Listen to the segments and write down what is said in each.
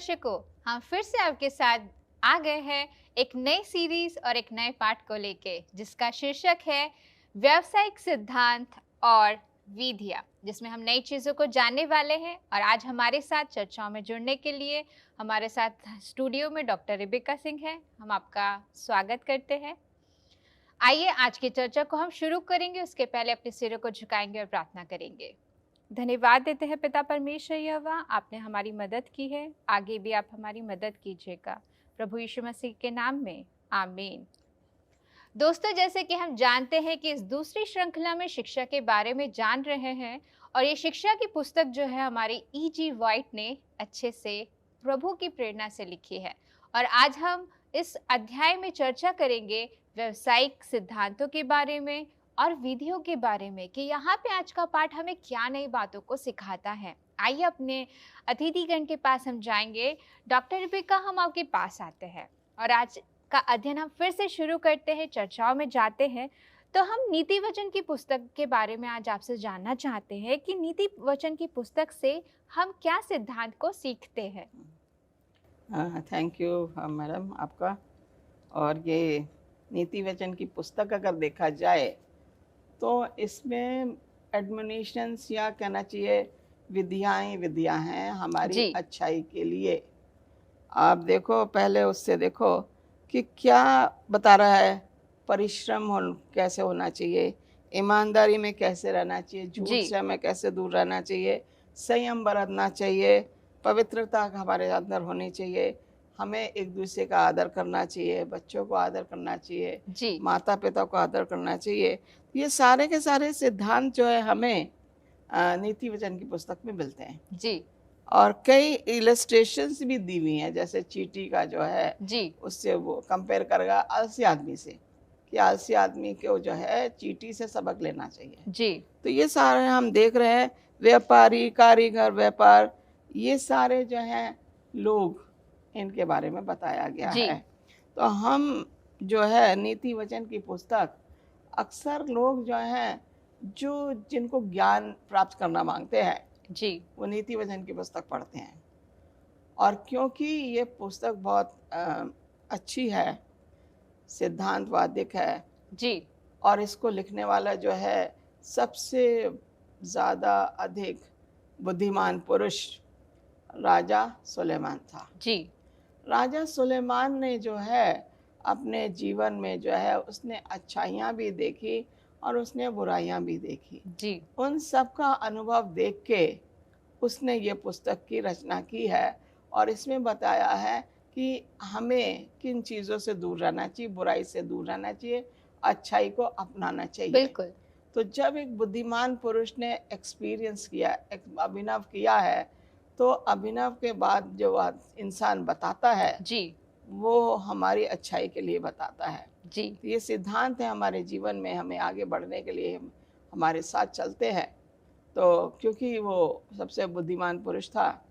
दर्शकों, हम फिर से आपके साथ आ गए हैं एक नई सीरीज और एक नए पाठ को लेके, जिसका शीर्षक है व्यावसायिक सिद्धांत और विधियां, जिसमें हम नई चीजों को जानने वाले हैं। और आज हमारे साथ चर्चाओं में जुड़ने के लिए हमारे साथ स्टूडियो में डॉक्टर रिबिका सिंह है। हम आपका स्वागत करते हैं। आइए आज की चर्चा को हम शुरू करेंगे। उसके पहले अपने सिरों को झुकाएंगे और प्रार्थना करेंगे। धन्यवाद देते हैं पिता परमेश्वर यहोवा, आपने हमारी मदद की है, आगे भी आप हमारी मदद कीजिएगा, प्रभु यीशु मसीह के नाम में, आमीन। दोस्तों, जैसे कि हम जानते हैं कि इस दूसरी श्रृंखला में शिक्षा के बारे में जान रहे हैं, और ये शिक्षा की पुस्तक जो है हमारी E.G. व्हाइट ने अच्छे से प्रभु की प्रेरणा से लिखी है। और आज हम इस अध्याय में चर्चा करेंगे व्यावसायिक सिद्धांतों के बारे में और विधियों के बारे में, कि यहाँ पे आज का पाठ हमें क्या नई बातों को सिखाता है। आइए अपने अतिथिगण के पास हम जाएंगे। डॉक्टर रिबिका, हम आपके पास आते हैं और आज का अध्ययन हम फिर से शुरू करते हैं, चर्चाओं में जाते हैं। तो हम नीति वचन की पुस्तक के बारे में आज आपसे जानना चाहते हैं कि नीति वचन की पुस्तक से हम क्या सिद्धांत को सीखते हैं। थैंक यू मैडम आपका। और ये नीति वचन की पुस्तक अगर देखा जाए तो इसमें एडमोनिशंस या कहना चाहिए विधियां हैं हमारी अच्छाई के लिए। आप देखो, पहले उससे देखो कि क्या बता रहा है। परिश्रम कैसे होना चाहिए, ईमानदारी में कैसे रहना चाहिए, झूठ से हमें कैसे दूर रहना चाहिए, संयम बरतना चाहिए, पवित्रता हमारे अंदर होनी चाहिए, हमें एक दूसरे का आदर करना चाहिए, बच्चों को आदर करना चाहिए, माता पिता को आदर करना चाहिए। ये सारे के सारे सिद्धांत जो है हमें नीति वचन की पुस्तक में मिलते हैं जी। और कई इलस्ट्रेशंस भी दी हुई हैं, जैसे चींटी का जो है जी, उससे वो कंपेयर करेगा आलसी आदमी से, कि आलसी आदमी को जो है चींटी से सबक लेना चाहिए जी। तो ये सारे हम देख रहे हैं, व्यापारी, कारीगर, व्यापार, ये सारे जो हैं लोग, इनके बारे में बताया गया है। तो हम जो है नीति वचन की पुस्तक, अक्सर लोग जो हैं जो जिनको ज्ञान प्राप्त करना मांगते हैं जी, वो नीति वचन की पुस्तक पढ़ते हैं। और क्योंकि ये पुस्तक बहुत अच्छी है, सिद्धांतवादिक है जी, और इसको लिखने वाला जो है सबसे ज़्यादा अधिक बुद्धिमान पुरुष राजा सुलेमान था जी। राजा सुलेमान ने जो है अपने जीवन में जो है उसने अच्छाइयाँ भी देखी और उसने बुराइयाँ भी देखी जी। उन सब का अनुभव देख के उसने ये पुस्तक की रचना की है। और इसमें बताया है कि हमें किन चीज़ों से दूर रहना चाहिए, बुराई से दूर रहना चाहिए, अच्छाई को अपनाना चाहिए। बिल्कुल। तो जब एक बुद्धिमान पुरुष ने एक्सपीरियंस किया, एक अभिनव किया है, तो अभिनव के बाद जो इंसान बताता है जी, वो हमारी अच्छाई के लिए बताता है जी। तो ये सिद्धांत है हमारे जीवन में, हमें आगे बढ़ने के लिए हमारे साथ चलते हैं। तो क्योंकि वो सबसे बुद्धिमान पुरुष था,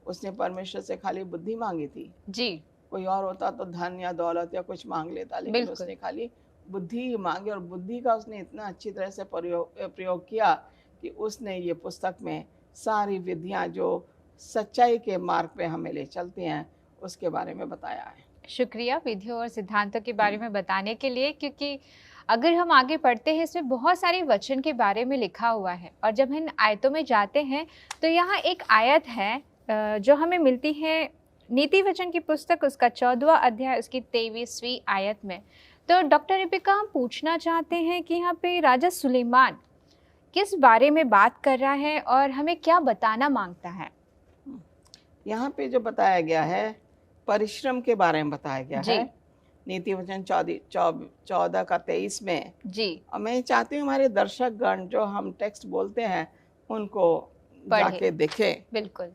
उसने परमेश्वर से खाली बुद्धि मांगी थी जी। कोई और होता तो धन या दौलत या कुछ मांग लेता, लेकिन उसने खाली बुद्धि ही मांगी। और बुद्धि का उसने इतना अच्छी तरह से प्रयोग किया कि उसने ये पुस्तक में सारी विधियां जो सच्चाई के मार्ग पे हमें ले चलते हैं उसके बारे में बताया है। शुक्रिया विधियों और सिद्धांतों के बारे में बताने के लिए, क्योंकि अगर हम आगे पढ़ते हैं इसमें बहुत सारे वचन के बारे में लिखा हुआ है। और जब इन आयतों में जाते हैं तो यहाँ एक आयत है जो हमें मिलती है नीति वचन की पुस्तक, उसका 14वां अध्याय, उसकी 23वीं आयत में। तो डॉक्टर रिबिका, हम पूछना चाहते हैं कि यहाँ पे राजा सुलेमान किस बारे में बात कर रहा है और हमें क्या बताना मांगता है। यहाँ पे जो बताया गया है परिश्रम के बारे में बताया गया है, नीति वचन 14 का 23 में जी। और मैं चाहती हूँ हमारे दर्शक गण जो हम टेक्स्ट बोलते हैं उनको जाके देखें बिल्कुल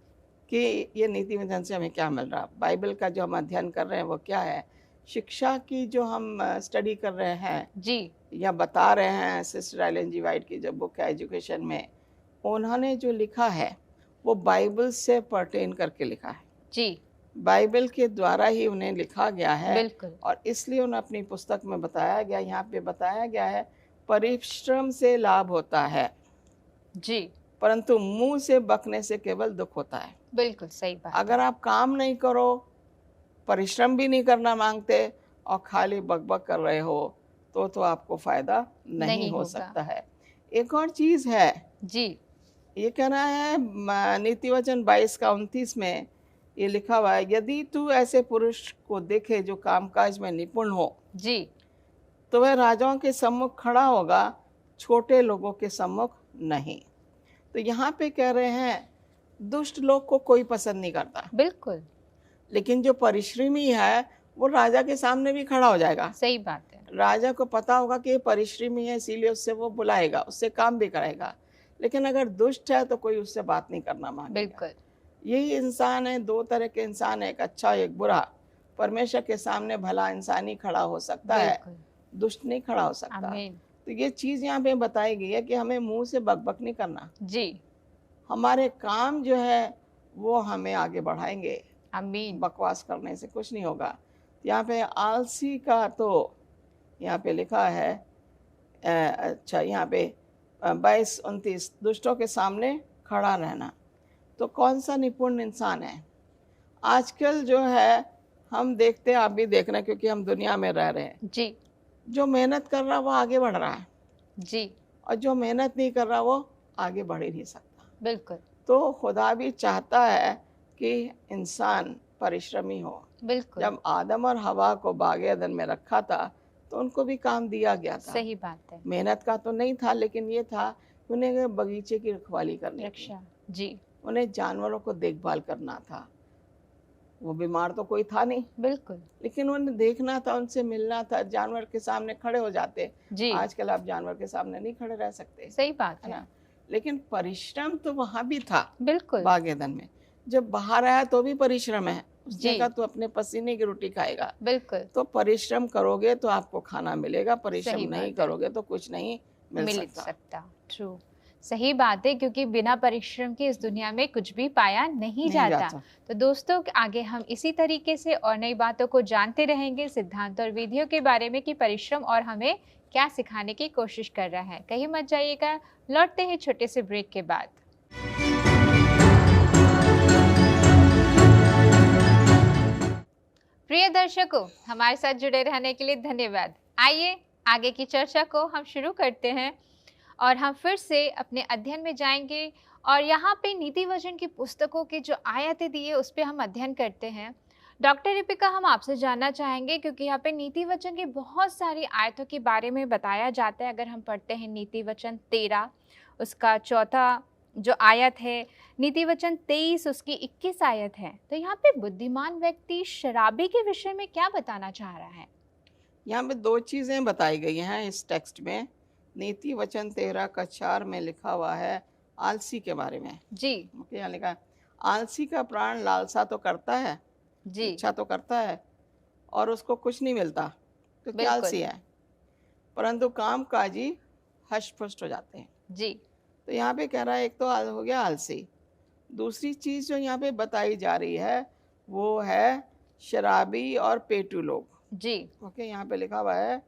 कि ये नीति वचन से हमें क्या मिल रहा है। बाइबल का जो हम अध्ययन कर रहे हैं वो क्या है, शिक्षा की जो हम स्टडी कर रहे हैं जी, या बता रहे हैं। सिस्टर एलन जी व्हाइट की जो बुक है एजुकेशन में, उन्होंने जो लिखा है वो बाइबल से पर्टेन करके लिखा है जी। बाइबल के द्वारा ही उन्हें लिखा गया है बिल्कुल। और इसलिए उन्हें अपनी पुस्तक में बताया गया, यहाँ पे बताया गया है परिश्रम से लाभ होता है जी, परंतु मुंह से बकने से केवल दुख होता है बिल्कुल सही बात है। अगर आप काम नहीं करो, परिश्रम भी नहीं करना मांगते और खाली बकबक कर रहे हो तो आपको फायदा नहीं नहीं हो होगा। सकता है। एक और चीज है, जी, ये कहना है नीति वचन 22 का 29 में ये लिखा हुआ है, यदि तू ऐसे पुरुष को देखे जो कामकाज में निपुण हो जी, तो वह राजाओं के सम्मुख खड़ा होगा, छोटे लोगों के सम्मुख नहीं। तो यहाँ पे कह रहे हैं दुष्ट लोग को कोई पसंद नहीं करता, बिल्कुल लेकिन जो परिश्रमी है वो राजा के सामने भी खड़ा हो जाएगा। सही बात है। राजा को पता होगा कि ये परिश्रमी है, इसीलिए उससे वो बुलाएगा, उससे काम भी कराएगा। लेकिन अगर दुष्ट है तो कोई उससे बात नहीं करना मांगेगा। बिल्कुल, यही इंसान है, दो तरह के इंसान है, एक अच्छा एक बुरा। परमेश्वर के सामने भला इंसान ही खड़ा हो सकता है, बिल्कुल। दुष्ट नहीं खड़ा हो सकता। आमीन। तो ये चीज यहाँ पे बताई गई है कि हमें मुंह से बकबक नहीं करना, जी, हमारे काम जो है वो हमें आगे बढ़ाएंगे, आमीन। बकवास करने से कुछ नहीं होगा। यहाँ पे आलसी का तो यहाँ पे लिखा है अच्छा यहाँ पे 22-29 दुष्टों के सामने खड़ा रहना। तो कौन सा निपुण इंसान है आजकल जो है, हम देखते हैं, आप भी देख रहे हैं क्योंकि हम दुनिया में रह रहे हैं। जी, जो मेहनत कर रहा वो आगे बढ़ रहा है जी, और जो मेहनत नहीं कर रहा वो आगे बढ़ ही नहीं सकता। बिल्कुल, तो खुदा भी चाहता है कि इंसान परिश्रमी हो। बिल्कुल। जब आदम और हवा को बाग अदन में रखा था तो उनको भी काम दिया गया था। सही बात है। मेहनत का तो नहीं था, लेकिन ये था कि उन्हें बगीचे की रखवाली करनी थी, रक्षा, जी, उन्हें जानवरों को देखभाल करना था। वो बीमार तो कोई था नहीं, बिल्कुल, लेकिन उन्हें देखना था, उनसे मिलना था। जानवर के सामने खड़े हो जाते, जी, आजकल आप जानवर के सामने नहीं खड़े रह सकते, सही बात है है। ना। लेकिन परिश्रम तो वहां भी था बिल्कुल, बाग एदन में। जब बाहर आया तो भी परिश्रम है, उसने जी, कहा तू अपने पसीने की रोटी खाएगा। बिल्कुल, तो परिश्रम करोगे तो आपको खाना मिलेगा, परिश्रम सही नहीं बात है। करोगे तो कुछ नहीं मिल मिल सकता। सकता। ट्रू, सही बात है, क्योंकि बिना परिश्रम के इस दुनिया में कुछ भी पाया नहीं जाता। तो दोस्तों, आगे हम इसी तरीके से और नई बातों को जानते रहेंगे, सिद्धांत और विधियों के बारे में कि परिश्रम और हमें क्या सिखाने की कोशिश कर रहा है। कहीं मत जाइएगा, लौटते हैं छोटे से ब्रेक के बाद। प्रिय दर्शकों, हमारे साथ जुड़े रहने के लिए धन्यवाद। आइए आगे की चर्चा को हम शुरू करते हैं और हम फिर से अपने अध्ययन में जाएंगे और यहाँ पे नीति वचन की पुस्तकों के जो आयतें दी है उस पर हम अध्ययन करते हैं। डॉक्टर रिपिका, हम आपसे जानना चाहेंगे, क्योंकि यहाँ पे नीति वचन की बहुत सारी आयतों के बारे में बताया जाता है। अगर हम पढ़ते हैं नीति वचन 13 उसका 4 जो आयत है, नीति वचन 23 उसकी 21 आयत है, तो यहाँ पे बुद्धिमान व्यक्ति शराबी के विषय में क्या बताना चाह रहा है? यहाँ पे दो चीजें बताई गई हैं इस टेक्स्ट में। नीति वचन 13 का 4 में लिखा हुआ है आलसी के बारे में। जी, यहाँ लिखा है आलसी का प्राण लालसा तो करता है, जी, इच्छा तो करता है और उसको कुछ नहीं मिलता क्योंकि बिल्कुल। आलसी है, परंतु कामकाजी हष्ट-पुष्ट हो जाते हैं। जी, तो यहाँ पे कह रहा है एक तो हो गया आलसी। दूसरी चीज जो यहाँ पे बताई जा रही है वो है शराबी और पेटू लोग। जी, ओके, यहाँ पे लिखा हुआ है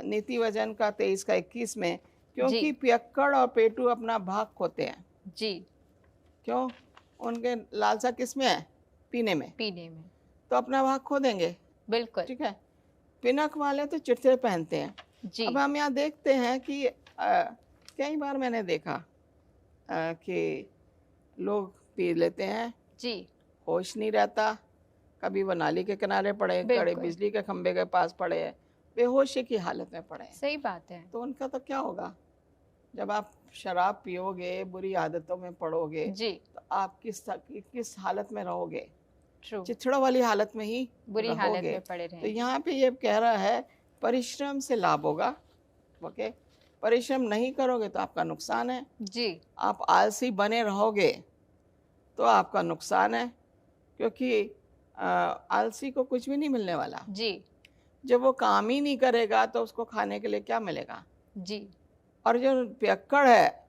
नीति वचन का 23 का 21 में, क्योंकि जी। पियक्कड़ और पेटू अपना भाग खोते हैं। जी, क्यों? उनके लालसा किस में है? पीने में। पीने में, तो अपना भाग खो देंगे, बिल्कुल। ठीक है। पिनक वाले तो चिट्ठे पहनते हैं। जी, अब हम यहाँ देखते हैं कि कई बार मैंने देखा कि लोग पी लेते हैं, जी, होश नहीं रहता, कभी वो नाली के किनारे पड़े, कड़े बिल्कुल। बिजली के खंभे के पास पड़े हैं, बेहोशी की हालत में पड़े हैं। सही बात है। तो उनका तो क्या होगा? जब आप शराब पियोगे, बुरी आदतों में पड़ोगे, जी, तो आप किस हालत में रहोगे? ट्रू, चिथड़ों वाली हालत में ही बुरी हालत रहोगे। में पड़े तो रहे। यहाँ पे ये कह रहा है परिश्रम से लाभ होगा। ओके, परिश्रम नहीं करोगे तो आपका नुकसान है। जी, आप आलसी बने रहोगे तो आपका नुकसान है, क्योंकि आलसी को कुछ भी नहीं मिलने वाला। जी, जब वो काम ही नहीं करेगा तो उसको खाने के लिए क्या मिलेगा? जी, और जो पियक्कड़ है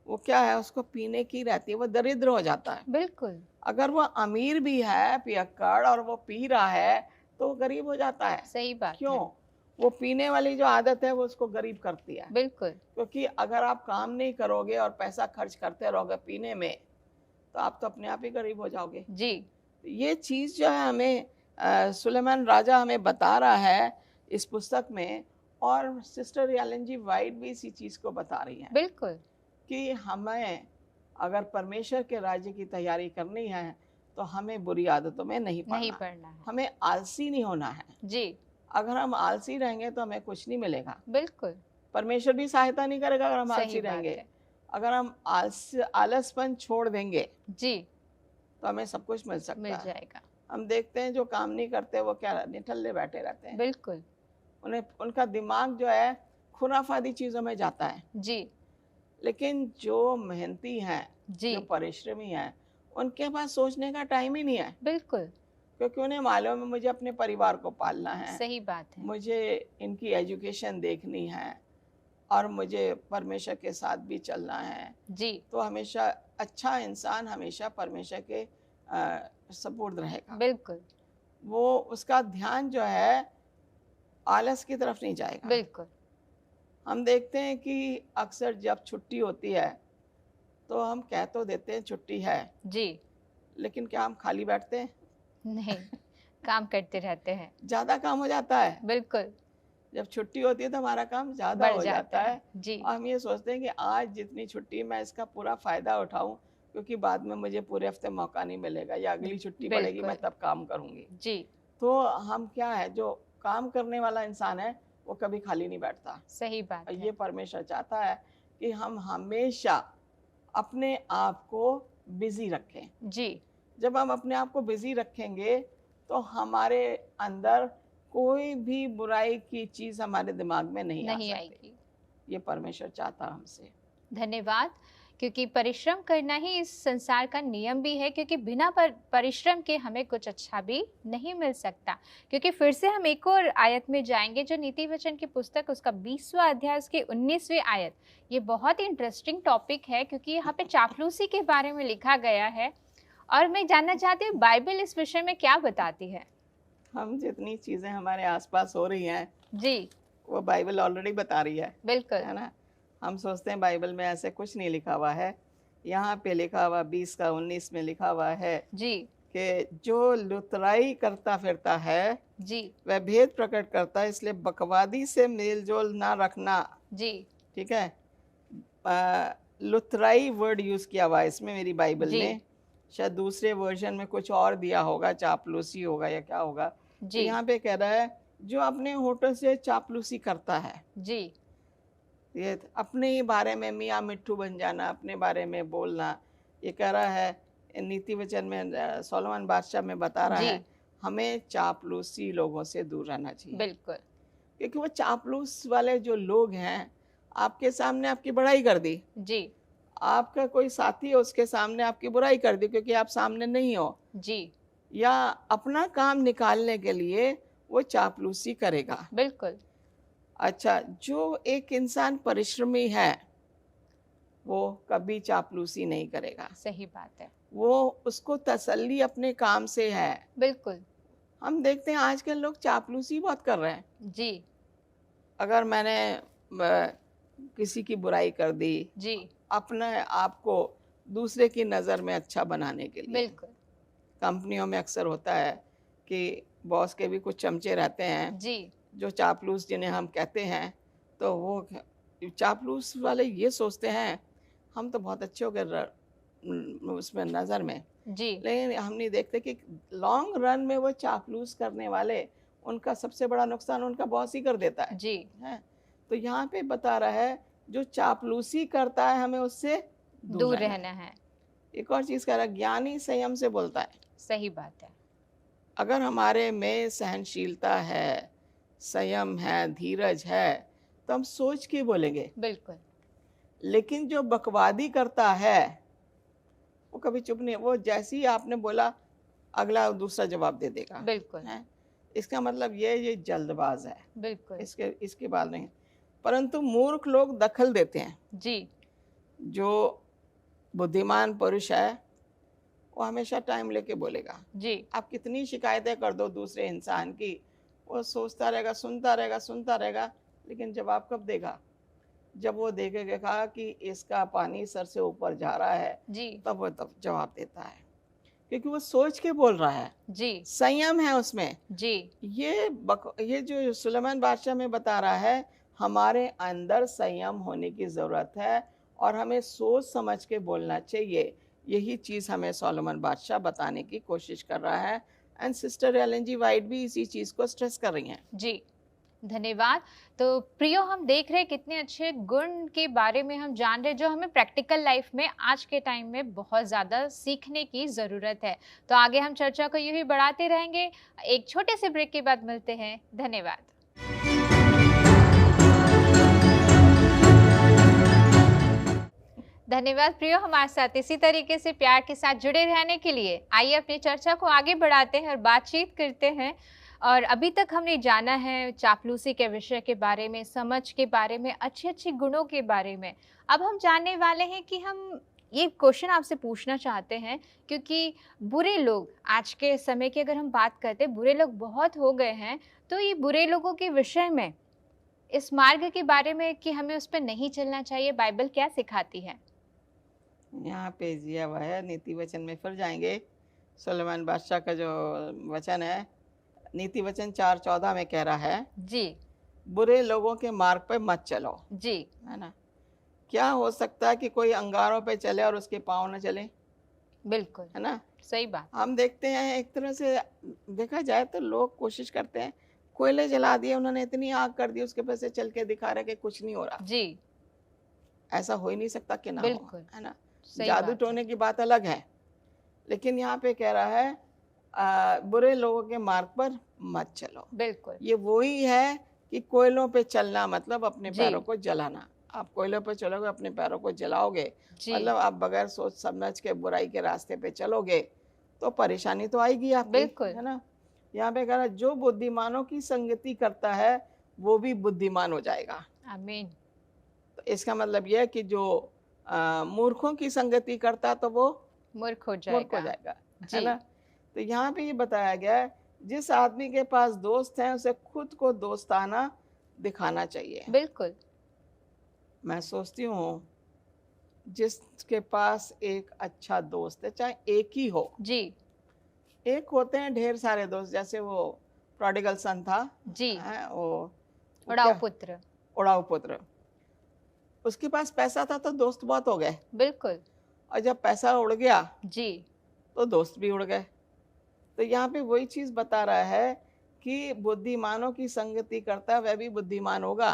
वो क्या है, उसको पीने की रहती है, वो दरिद्र हो जाता है। बिल्कुल। अगर वो अमीर भी है पियक्कड़ और वो पी रहा है तो वो गरीब हो जाता है। सही बात क्यों? है। वो पीने वाली जो आदत है वो उसको गरीब करती है। बिल्कुल, क्योंकि अगर आप काम नहीं करोगे और पैसा खर्च करते रहोगे पीने में, तो तो आप तो अपने आप ही गरीब हो जाओगे। जी, ये चीज़ जो है हमें सुलेमान राजा हमें बता रहा है इस पुस्तक में, और सिस्टर एलन जी वाइट भी इसी चीज़ को बता रही हैं बिल्कुल, कि हमें अगर परमेश्वर के राज्य की तैयारी करनी है तो हमें बुरी आदतों में नहीं नहीं पड़ना, पढ़ना है। हमें आलसी नहीं होना है। जी, अगर हम आलसी रहेंगे तो हमें कुछ नहीं मिलेगा, बिल्कुल, परमेश्वर भी सहायता नहीं करेगा अगर हम सही आलसी बात रहेंगे। है। अगर हम आलसपन छोड़ देंगे जी, तो हमें सब कुछ मिल सकता मिल है। जाएगा। हम देखते हैं जो काम नहीं करते वो क्या निठल्ले बैठे रहते हैं, बिल्कुल, उन्हें उनका दिमाग जो है खुराफाती चीज़ों में जाता है। जी, लेकिन जो मेहनती हैं, जी, जो परिश्रमी हैं, उनके पास सोचने का टाइम ही नहीं है, बिल्कुल, क्योंकि उन्हें मालूम है मुझे अपने परिवार को पालना है, सही बात है। मुझे इनकी एजुकेशन देखनी है और मुझे परमेश्वर के साथ भी चलना है। जी, तो हमेशा अच्छा इंसान हमेशा परमेश्वर के सपुर्द रहेगा। बिल्कुल, वो उसका ध्यान जो है आलस की तरफ नहीं जाएगा। बिल्कुल, हम देखते हैं कि अक्सर जब छुट्टी होती है तो हम कह तो देते हैं छुट्टी है, जी, लेकिन क्या हम खाली बैठते हैं? नहीं, काम करते रहते हैं। ज़्यादा काम हो जाता है। बिल्कुल, जब छुट्टी होती है तो हमारा काम ज़्यादा बढ़ हो जाता जाता है। है जी, और हम ये सोचते हैं कि आज जितनी छुट्टी मैं इसका पूरा फ़ायदा उठाऊं, क्योंकि बाद में मुझे पूरे हफ्ते मौका नहीं मिलेगा या अगली छुट्टी पड़ेगी मैं बिल्कुल, तब काम करूंगी। जी, तो हम क्या है, जो काम करने वाला इंसान है वो कभी खाली नहीं बैठता। सही और बात ये है। परमेश्वर चाहता है कि हम हमेशा अपने आप को बिजी रखें। जी, जब हम अपने आप को बिजी रखेंगे तो हमारे अंदर कोई भी बुराई की चीज़ हमारे दिमाग में नहीं आ नहीं सकती। आएगी। ये परमेश्वर चाहता हमसे। धन्यवाद, क्योंकि परिश्रम करना ही इस संसार का नियम भी है, क्योंकि बिना परिश्रम के हमें कुछ अच्छा भी नहीं मिल सकता। क्योंकि फिर से हम एक और आयत में जाएंगे, जो नीति वचन की पुस्तक उसका 20वां अध्याय उसकी 19वीं आयत। ये बहुत ही इंटरेस्टिंग टॉपिक है, क्योंकि यहाँ पे चापलूसी के बारे में लिखा गया है। और मैं जानना चाहती हूँ बाइबल इस विषय में क्या बताती है। हम जितनी चीज़ें हमारे आसपास हो रही हैं जी, वो बाइबल ऑलरेडी बता रही बिल्कुल, है ना। हम सोचते हैं बाइबल में ऐसे कुछ नहीं लिखा हुआ है। यहाँ पे लिखा हुआ 20 का 19 में लिखा हुआ है जी, कि जो लुतराई करता फिरता है जी, वह भेद प्रकट करता है, इसलिए बकवादी से मेल जोल ना रखना। जी, ठीक है। लुतराई वर्ड यूज किया हुआ है इसमें मेरी बाइबल जी, में, शायद दूसरे वर्जन में कुछ और दिया होगा, चापलूसी होगा या क्या होगा। तो जी, यहाँ पे कह रहा है जो अपने होठों से चापलूसी करता है, जी, ये अपने ही बारे में मियाँ मिट्ठू बन जाना, अपने बारे में बोलना। ये कह रहा है नीति वचन में, सोलोमन बादशाह में बता रहा जी, है हमें चापलूसी लोगों से दूर रहना चाहिए, बिल्कुल, क्योंकि वो चापलूस वाले जो लोग हैं आपके सामने आपकी बड़ाई कर दी, जी, आपका कोई साथी है उसके सामने आपकी बुराई कर दी क्योंकि आप सामने नहीं हो, जी, या अपना काम निकालने के लिए वो चापलूसी करेगा। बिल्कुल, अच्छा, जो एक इंसान परिश्रमी है वो कभी चापलूसी नहीं करेगा। सही बात है। वो उसको तसल्ली अपने काम से है। बिल्कुल, हम देखते हैं आजकल लोग चापलूसी बहुत कर रहे हैं। जी, अगर मैंने किसी की बुराई कर दी जी, अपने आप को दूसरे की नज़र में अच्छा बनाने के लिए, बिल्कुल, कंपनियों में अक्सर होता है कि बॉस के भी कुछ चमचे रहते हैं जी, जो चापलूस जिन्हें हम कहते हैं। तो वो चापलूस वाले ये सोचते हैं हम तो बहुत अच्छे हो गए उसमें नज़र में, जी, लेकिन हम नहीं देखते कि लॉन्ग रन में वो चापलूस करने वाले उनका सबसे बड़ा नुकसान उनका बॉस ही कर देता जी, है। तो यहाँ पे बता रहा है जो चापलूसी करता है हमें उससे दूर रहना है। रहना है। एक और चीज़ कह रहा है ज्ञानी संयम से बोलता है। सही बात है। अगर हमारे में सहनशीलता है, संयम है, धीरज है, तो हम सोच के बोलेंगे। बिल्कुल, लेकिन जो बकवादी करता है वो कभी चुप नहीं, वो जैसे ही आपने बोला अगला दूसरा जवाब दे देगा। बिल्कुल, है इसका मतलब ये जल्दबाज है, बिल्कुल, इसके बाद नहीं। परंतु मूर्ख लोग दखल देते हैं। जी, जो बुद्धिमान पुरुष है वो हमेशा टाइम लेके बोलेगा। जी, आप कितनी शिकायतें कर दो दूसरे इंसान की, वो सोचता रहेगा, सुनता रहेगा, लेकिन जवाब कब देगा? जब वो देखेगा कहा कि इसका पानी सर से ऊपर जा रहा है, जी तब जवाब देता है, क्योंकि वो सोच के बोल रहा है, जी संयम है उसमें। जी ये जो सुलेमान बादशाह में बता रहा है, हमारे अंदर संयम होने की ज़रूरत है और हमें सोच समझ के बोलना चाहिए। यही चीज़ हमें सोलोमन बादशाह बताने की कोशिश कर रहा है, and sister Ellen G White भी इसी चीज़ को स्ट्रेस कर रही हैं। जी धन्यवाद। तो प्रियो, हम देख रहे हैं कितने अच्छे गुण के बारे में हम जान रहे हैं जो हमें प्रैक्टिकल लाइफ में आज के टाइम में बहुत ज़्यादा सीखने की ज़रूरत है। तो आगे हम चर्चा को यूं ही बढ़ाते रहेंगे। एक छोटे से ब्रेक के बाद मिलते हैं। धन्यवाद। धन्यवाद प्रियो, हमारे साथ इसी तरीके से प्यार के साथ जुड़े रहने के लिए। आइए अपनी चर्चा को आगे बढ़ाते हैं और बातचीत करते हैं। और अभी तक हमने जाना है चापलूसी के विषय के बारे में, समझ के बारे में, अच्छे अच्छे गुणों के बारे में। अब हम जानने वाले हैं कि हम ये क्वेश्चन आपसे पूछना चाहते हैं, क्योंकि बुरे लोग आज के समय की अगर हम बात करते हैं, बुरे लोग बहुत हो गए हैं। तो ये बुरे लोगों के विषय में, इस मार्ग के बारे में कि हमें उस पर नहीं चलना चाहिए, बाइबल क्या सिखाती है? यहाँ पे जिया हुआ है, नीति वचन में फिर जाएंगे। सुलेमान बादशाह का जो वचन है, नीति वचन 4:14 में कह रहा है, जी बुरे लोगों के मार्ग पे मत चलो। जी है ना? क्या हो सकता है कि कोई अंगारों पे चले और उसके पाँव न चले? बिल्कुल है ना? सही बात। हम देखते हैं, एक तरह से देखा जाए तो लोग कोशिश करते हैं, कोयले जला दिए उन्होंने, इतनी आग कर दी, उसके पास से चल के दिखा रहे कि कुछ नहीं हो रहा। जी ऐसा हो ही नहीं सकता कि ना हो। बिल्कुल है ना? सही जादू बात है। टोने की बात अलग है, लेकिन यहाँ पे कह रहा है बुरे लोगों के मार्ग पर मत चलो। बिल्कुल ये वही है कि कोयलों पे चलना मतलब अपने जी पैरों को जलाना। आप कोयलों पे चलोगे, अपने पैरों को जलाओगे, जी मतलब आप बगैर सोच समझ के बुराई के रास्ते पे चलोगे तो परेशानी तो आएगी आपकी। बिल्कुल है ना? यहाँ पे कह रहा है, जो बुद्धिमानों की संगति करता है वो भी बुद्धिमान हो जाएगा। आमीन। तो इसका मतलब यह है कि जो मूर्खों की संगति करता तो वो मूर्ख हो मूर्ख हो जाएगा। जाएगा। है जी ना? तो यहाँ पे ये बताया गया है, जिस आदमी के पास दोस्त हैं उसे खुद को दोस्ताना दिखाना चाहिए। बिल्कुल मैं सोचती हूँ, जिसके पास एक अच्छा दोस्त है, चाहे एक ही हो, जी एक होते हैं ढेर सारे दोस्त, जैसे वो प्रोडिगल सन था। जी वो उड़ाऊ क्या, पुत्र। उड़ाऊ पुत्र। उसके पास पैसा था तो दोस्त बहुत हो गए, बिल्कुल और जब पैसा उड़ गया जी तो दोस्त भी उड़ गए। तो यहाँ पे वही चीज बता रहा है कि बुद्धिमानों की संगति करता वह भी बुद्धिमान होगा।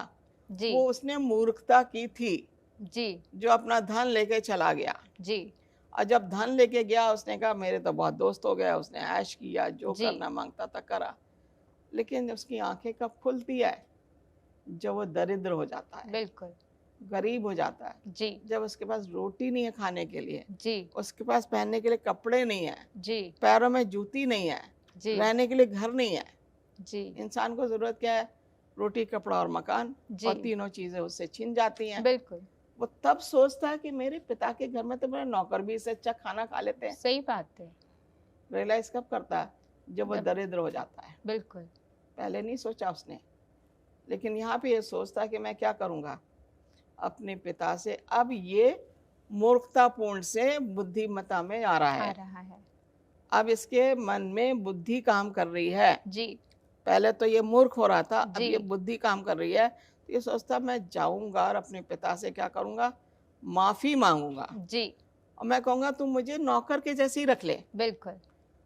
जी वो उसने मूर्खता की थी, जी जो अपना धन लेके चला गया, जी और जब धन लेके गया उसने कहा मेरे तो बहुत दोस्त हो गए, उसने ऐश किया, जो जी करना मांगता था करा। लेकिन उसकी आंखें कब खुलती है? जब वो दरिद्र हो जाता है, बिल्कुल गरीब हो जाता है, जी जब उसके पास रोटी नहीं है खाने के लिए, जी उसके पास पहनने के लिए कपड़े नहीं है, जी पैरों में जूती नहीं है, जी रहने के लिए घर नहीं है। जी इंसान को जरूरत क्या है? रोटी, कपड़ा और मकान, जी और तीनों चीजें उससे छिन जाती हैं। बिल्कुल वो तब सोचता है कि मेरे पिता के घर में तो मेरे नौकर भी इससे अच्छा खाना खा लेते हैं। सही बात है। रियलाइज कब करता है? जब वो जब- दरिद्र हो जाता है। बिल्कुल पहले नहीं सोचा उसने, लेकिन यहाँ पे ये सोचता है कि मैं क्या करूँगा अपने पिता से। अब ये मूर्खतापूर्ण से बुद्धिमता में आ रहा आ है। रहा है। अब इसके मन में बुद्धि काम कर रही है। जी पहले तो ये मूर्ख हो रहा था, अब जी ये बुद्धि काम कर रही है। तो ये सोचता मैं जाऊंगा और अपने पिता से क्या करूंगा? माफी मांगूंगा, जी और मैं कहूंगा तुम मुझे नौकर के जैसे ही रख ले। बिल्कुल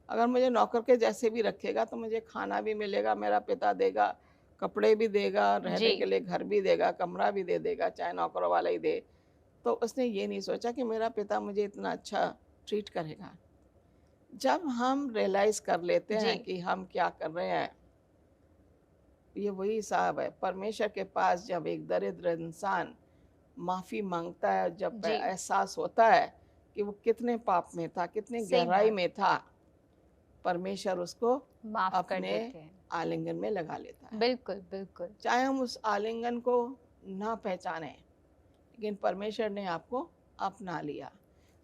अगर मुझे नौकर के जैसे भी रखेगा तो मुझे खाना भी मिलेगा, मेरा पिता देगा, कपड़े भी देगा, रहने जी के लिए घर भी देगा, कमरा भी दे देगा, चाहे नौकरों वाला ही दे। तो उसने ये नहीं सोचा कि मेरा पिता मुझे इतना अच्छा ट्रीट करेगा। जब हम रियलाइज कर लेते जी हैं कि हम क्या कर रहे हैं, ये वही हिसाब है। परमेश्वर के पास जब एक दरिद्र इंसान माफी मांगता है, जब जी एहसास होता है कि वो कितने पाप में था, कितने सही गहराई बात। में था, परमेश्वर उसको माफ कर अपने देते हैं। आलिंगन में लगा लेता है। बिल्कुल बिल्कुल चाहे हम उस आलिंगन को ना पहचाने, लेकिन परमेश्वर ने आपको अपना लिया।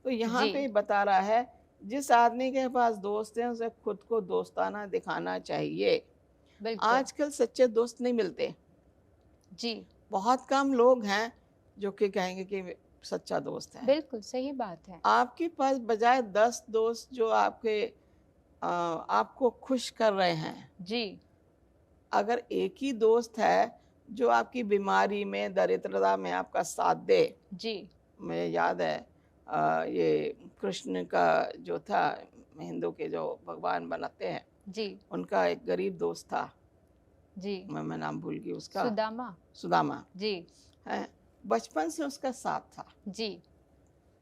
तो यहाँ जी पे बता रहा है, जिस आदमी के पास दोस्त हैं उसे खुद को दोस्ताना दिखाना चाहिए। बिल्कुल आजकल सच्चे दोस्त नहीं मिलते, जी बहुत कम लोग हैं जो कि कहेंगे कि सच्चा दोस्त है। बिल्कुल सही बात है। आपके पास बजाय 10 दोस्त जो आपको खुश कर रहे हैं, जी अगर एक ही दोस्त है जो आपकी बीमारी में, दरिद्रता में आपका साथ दे। जी मुझे याद है ये कृष्ण का जो था, हिंदू के जो भगवान बनाते हैं, जी उनका एक गरीब दोस्त था, जी मैं नाम भूल गई उसका, सुदामा। सुदामा जी है। बचपन से उसका साथ था, जी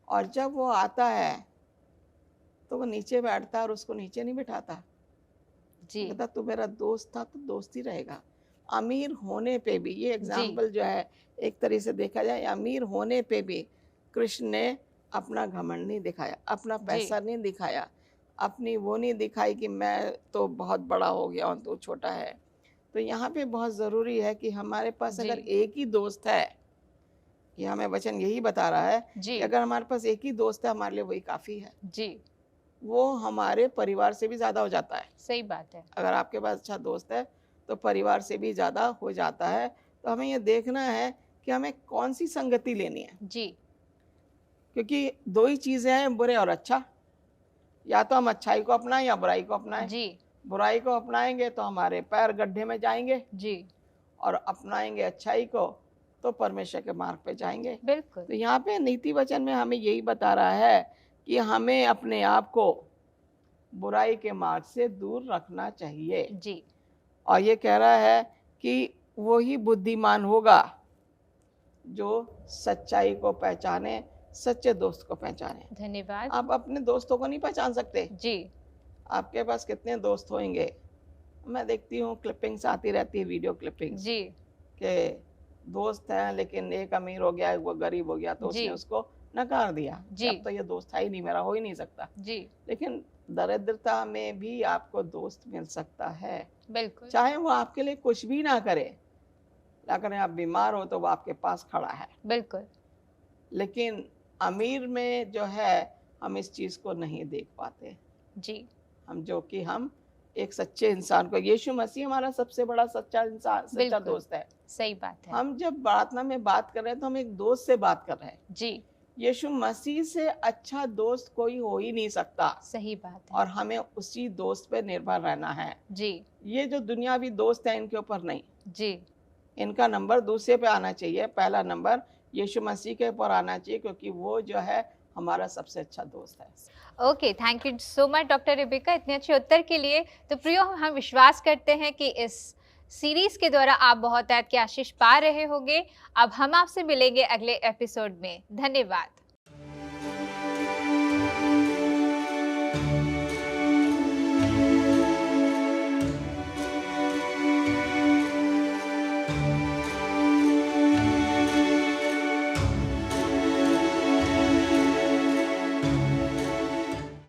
और जब वो आता है तो वो नीचे बैठता और उसको नीचे नहीं बिठाता, जी कहता तू मेरा दोस्त था तो दोस्त ही रहेगा। अमीर होने पे भी, ये जी एग्जाम्पल जो है एक तरह से देखा जाए, अमीर होने पे भी कृष्ण ने अपना घमंड नहीं दिखाया, अपना जी पैसा नहीं दिखाया, अपनी वो नहीं दिखाई कि मैं तो बहुत बड़ा हो गया हूँ तो छोटा है। तो यहाँ पे बहुत ज़रूरी है कि हमारे पास जी अगर एक ही दोस्त है, ये हमें वचन यही बता रहा है जी कि अगर हमारे पास एक ही दोस्त है, हमारे लिए वही काफ़ी है। जी वो हमारे परिवार से भी ज़्यादा हो जाता है। सही बात है। अगर आपके पास अच्छा दोस्त है तो परिवार से भी ज़्यादा हो जाता है। तो हमें ये देखना है कि हमें कौन सी संगति लेनी है, जी क्योंकि दो ही चीज़ें हैं, बुरे और अच्छा। या तो हम अच्छाई को अपनाएं या बुराई को अपनाएं। जी बुराई को अपनाएंगे तो हमारे पैर गड्ढे में जाएंगे, जी और अपनाएंगे अच्छाई को तो परमेश्वर के मार्ग पे जाएंगे। बिल्कुल। तो यहाँ पे नीति वचन में हमें यही बता रहा है कि हमें अपने आप को बुराई के मार्ग से दूर रखना चाहिए, जी और ये कह रहा है कि वो ही बुद्धिमान होगा जो सच्चाई को पहचाने, सच्चे दोस्त को पहचाने। धन्यवाद। आप अपने दोस्तों को नहीं पहचान सकते, जी आपके पास कितने दोस्त होंगे। मैं देखती हूँ क्लिपिंग्स आती रहती है, वीडियो क्लिपिंग्स, जी के दोस्त हैं लेकिन एक अमीर हो गया, वो गरीब हो गया, तो जी उसने उसको नकार दिया कि जी अब तो ये दोस्त है ही नहीं, मेरा हो ही नहीं सकता। जी लेकिन दरिद्रता में भी आपको दोस्त मिल सकता है, बिल्कुल चाहे वो आपके लिए कुछ भी ना करे, लेकिन आप बीमार हो तो वो आपके पास खड़ा है। बिल्कुल लेकिन अमीर में जो है हम इस चीज़ को नहीं देख पाते। जी हम एक सच्चे इंसान को, यीशु मसीह हमारा सबसे बड़ा सच्चा इंसान, सच्चा बिल्कुल दोस्त है। सही बात है। हम जब प्रार्थना में बात कर रहे हैं तो हम एक दोस्त से बात कर रहे हैं। जी यीशु मसीह से अच्छा दोस्त कोई हो ही नहीं सकता, सही बात है। और हमें उसी दोस्त पे निर्भर रहना है। जी ये जो दुनियावी दोस्त है इनके ऊपर नहीं, जी इनका नंबर दूसरे पे आना चाहिए, पहला नंबर यीशु मसीह के ऊपर आना चाहिए, क्योंकि वो जो है हमारा सबसे अच्छा दोस्त है। Okay, thank you so much doctor Rebekah इतने अच्छे उत्तर के लिए। तो प्रियो, हम विश्वास करते हैं कि इस सीरीज के द्वारा आप बहुत के आशीष पा रहे होंगे। अब हम आपसे मिलेंगे अगले एपिसोड में। धन्यवाद।